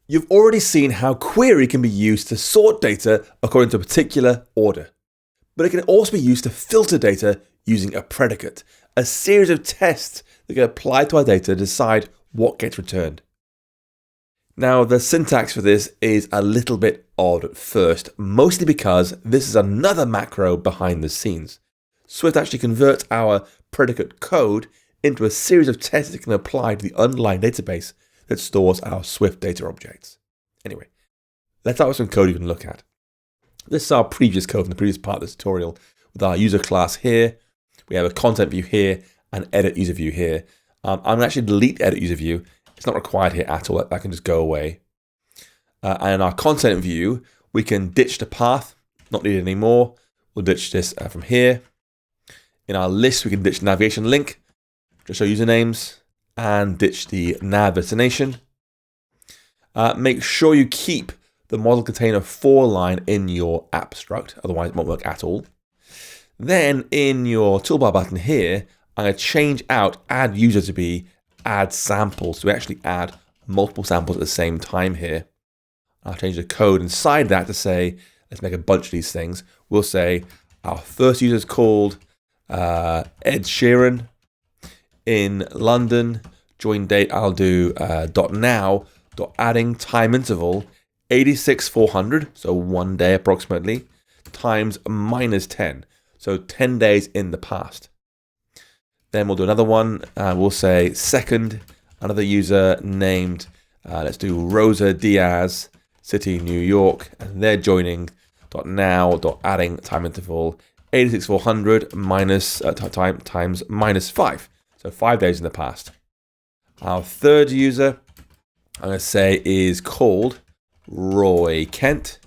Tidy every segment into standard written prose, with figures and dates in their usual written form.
You've already seen how query can be used to sort data according to a particular order, but it can also be used to filter data using a predicate, a series of tests that get applied to our data to decide what gets returned. Now, the syntax for this is a little bit odd at first, mostly because this is another macro behind the scenes. Swift actually converts our predicate code into a series of tests that can apply to the underlying database that stores our SwiftData objects. Anyway, let's start with some code you can look at. This is our previous code from the previous part of this tutorial with our user class here. We have a content view here and edit user view here. I'm going to actually delete edit user view. It's not required here at all. That can just go away. And in our content view, we can ditch the path, not needed anymore. We'll ditch this from here. In our list, we can ditch the navigation link, just show usernames, and ditch the nav destination. Make sure you keep the model container for line in your app struct, otherwise it won't work at all. Then in your toolbar button here, I'm going to change out add user to be add samples. So we actually add multiple samples at the same time here. I'll change the code inside that to say, let's make a bunch of these things. We'll say our first user is called Ed Sheeran in London. Join date, I'll do .now, adding time interval 86,400, so 1 day approximately, times minus 10, so 10 days in the past. Then we'll do another one. We'll say second, another user named, let's do Rosa Diaz, city, New York, and they're joining .now, adding time interval 86,400 minus times minus 5, so 5 days in the past. Our third user, I'm going to say, is called Roy Kent,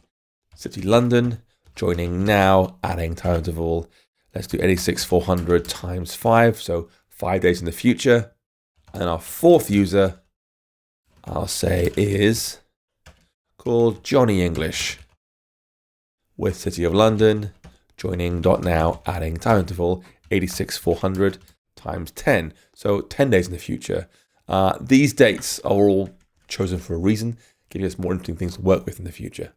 city, London, joining now, adding time interval. Let's do 86,400 times 5, so 5 days in the future. And our fourth user, I'll say, is called Johnny English, with city of London, joining .now, adding time interval 86,400 times 10, so 10 days in the future. These dates are all chosen for a reason, giving us more interesting things to work with in the future.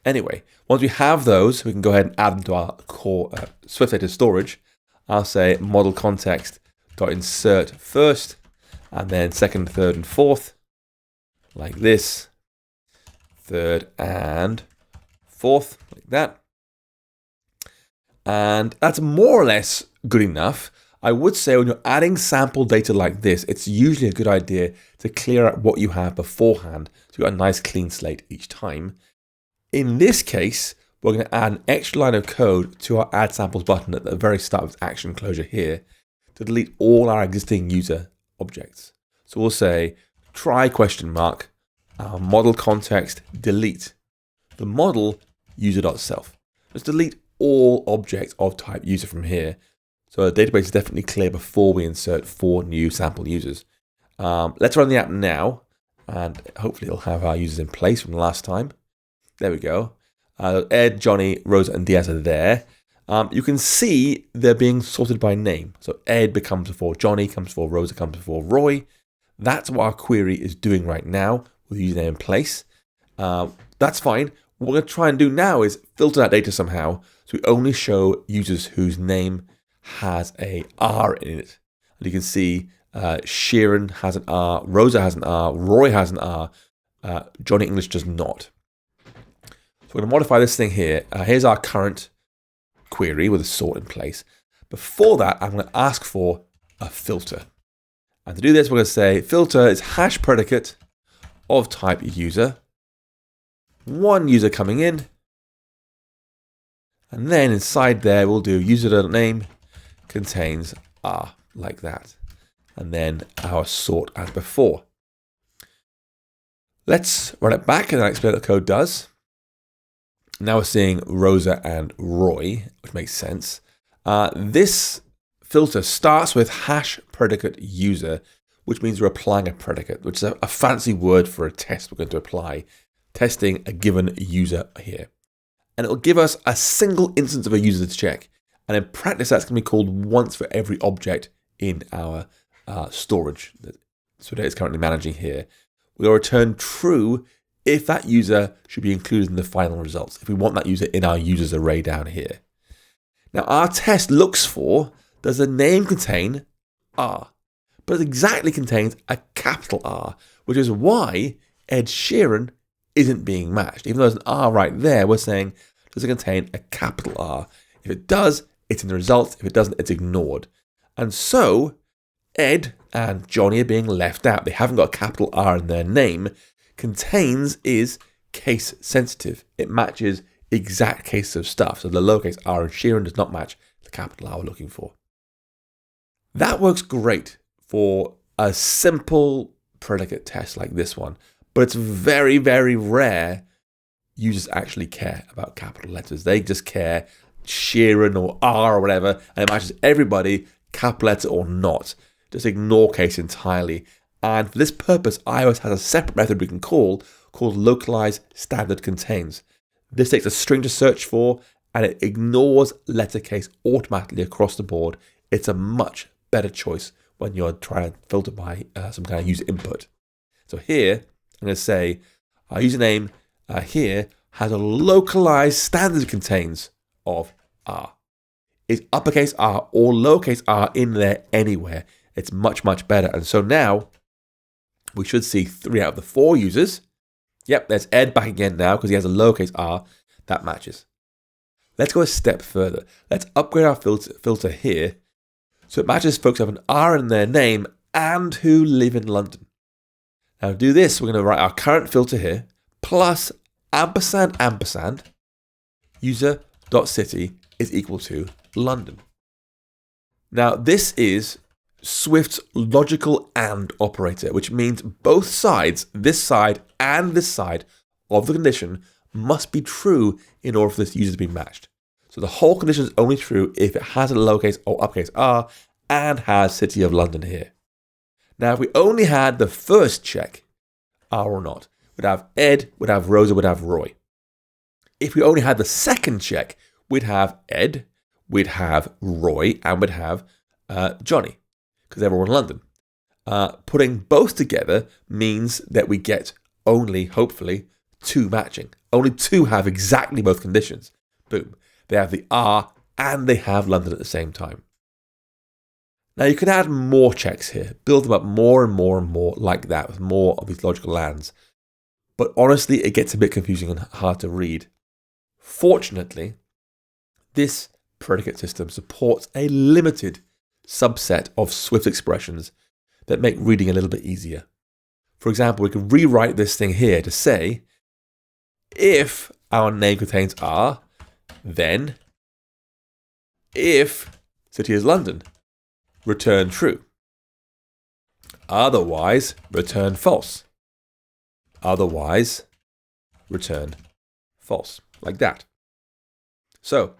Anyway, once we have those, we can go ahead and add them to our core SwiftData storage. I'll say model context .insert first, and then second, third, and fourth, like this. Third and fourth, like that. And that's more or less good enough. I would say when you're adding sample data like this, it's usually a good idea to clear out what you have beforehand, so you've got a nice clean slate each time. In this case, we're going to add an extra line of code to our add samples button at the very start of action closure here to delete all our existing user objects. So we'll say try ? Our model context delete the model user.self. Let's delete all objects of type user from here. So the database is definitely clear before we insert 4 new sample users. Let's run the app now, and hopefully it'll have our users in place from the last time. There we go. Ed, Johnny, Rosa, and Diaz are there. You can see they're being sorted by name. So Ed becomes before Johnny, comes before Rosa, comes before Roy. That's what our query is doing right now with the username in place. That's fine. What we're going to try and do now is filter that data somehow so we only show users whose name has a R in it. And you can see Sheeran has an R, Rosa has an R, Roy has an R, Johnny English does not. So we're going to modify this thing here. Here's our current query with a sort in place. Before that, I'm going to ask for a filter. And to do this, we're going to say filter is hash predicate of type user. One user coming in. And then inside there, we'll do user.name contains R, like that. And then our sort as before. Let's run it back and I'll explain what the code does. Now we're seeing Rosa and Roy, which makes sense. This filter starts with hash predicate user, which means we're applying a predicate, which is a fancy word for a test we're going to apply, testing a given user here. And it'll give us a single instance of a user to check. And in practice, that's going to be called once for every object in our storage that SwiftData is currently managing here. We'll return true if that user should be included in the final results, if we want that user in our users array down here. Now our test looks for, does the name contain R? But it exactly contains a capital R, which is why Ed Sheeran isn't being matched. Even though there's an R right there, we're saying, does it contain a capital R? If it does, it's in the results. If it doesn't, it's ignored. And so Ed and Johnny are being left out. They haven't got a capital R in their name. Contains is case sensitive. It matches exact cases of stuff. So the lowercase r in Sheeran does not match the capital R we're looking for. That works great for a simple predicate test like this one, but it's very, very rare users actually care about capital letters. They just care Sheeran or R or whatever, and it matches everybody, capital letter or not. Just ignore case entirely. And for this purpose, iOS has a separate method we can call called localize standard contains. This takes a string to search for, and it ignores letter case automatically across the board. It's a much better choice when you're trying to filter by some kind of user input. So here, I'm going to say our username here has a localized standard contains of R. Is uppercase R or lowercase r in there anywhere? It's much, much better. And so now we should see 3 out of the 4 users. Yep, there's Ed back again now because he has a lowercase r. That matches. Let's go a step further. Let's upgrade our filter here so it matches folks who have an R in their name and who live in London. Now to do this, we're going to write our current filter here plus ampersand ampersand user.city is equal to London. Now this is Swift's logical AND operator, which means both sides, this side and this side of the condition, must be true in order for this user to be matched. So the whole condition is only true if it has a lowercase or uppercase r and has City of London here. Now if we only had the first check, R or not, we'd have Ed, we'd have Rosa, we'd have Roy. If we only had the second check, we'd have Ed, we'd have Roy, and we'd have Johnny, because they're all in London. Putting both together means that we get only, hopefully, 2 matching. Only 2 have exactly both conditions. Boom. They have the R and they have London at the same time. Now you can add more checks here, build them up more and more and more like that with more of these logical ANDs. But honestly, it gets a bit confusing and hard to read. Fortunately, this predicate system supports a limited subset of Swift expressions that make reading a little bit easier. For example, we can rewrite this thing here to say, if our name contains R, then if city is London, return true. Otherwise, return false. Otherwise, return false, like that. So,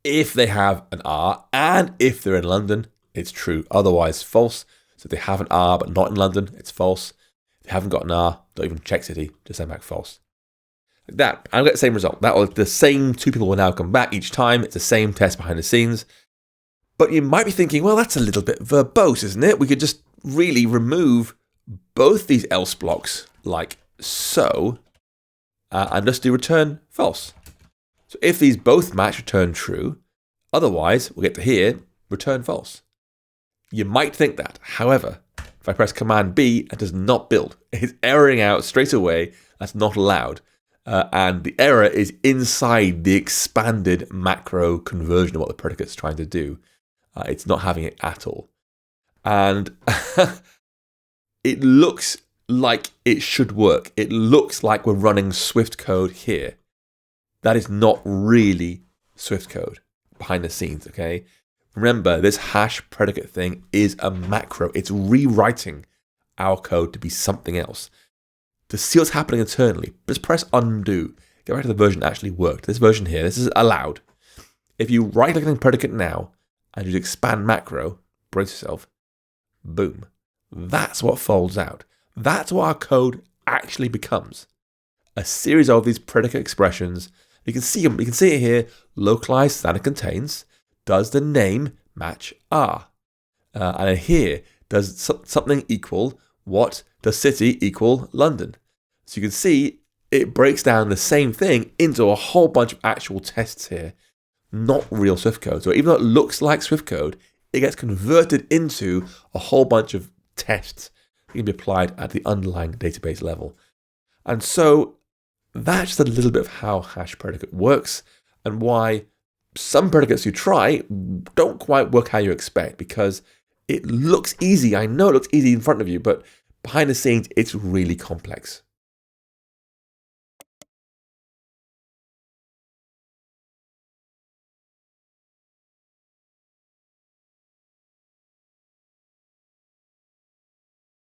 if they have an R and if they're in London, it's true. Otherwise, false. So if they have an R but not in London, it's false. If they haven't got an R, don't even check city, just send back false. Like that, I'll get the same result. The same 2 people will now come back each time. It's the same test behind the scenes. But you might be thinking, well, that's a little bit verbose, isn't it? We could just really remove both these else blocks like so and just do return false. So if these both match, return true. Otherwise, we'll get to here, return false. You might think that. However, if I press Command B, it does not build. It's erroring out straight away. That's not allowed. And the error is inside the expanded macro conversion of what the predicate's trying to do. It's not having it at all. And it looks like it should work. It looks like we're running Swift code here. That is not really Swift code behind the scenes, okay? Remember, this hash predicate thing is a macro. It's rewriting our code to be something else. To see what's happening internally, just press undo. Get back to the version that actually worked. This version here, this is allowed. If you right-click on predicate now and use expand macro, brace yourself, boom. That's what folds out. That's what our code actually becomes. A series of these predicate expressions. You can see them. You can see it here. Localized standard contains. Does the name match R? And here, does something equal what? Does city equal London? So you can see it breaks down the same thing into a whole bunch of actual tests here, not real Swift code. So even though it looks like Swift code, it gets converted into a whole bunch of tests that can be applied at the underlying database level. And so that's just a little bit of how hash predicate works and why some predicates you try don't quite work how you expect, because it looks easy. I know it looks easy in front of you, but behind the scenes, it's really complex.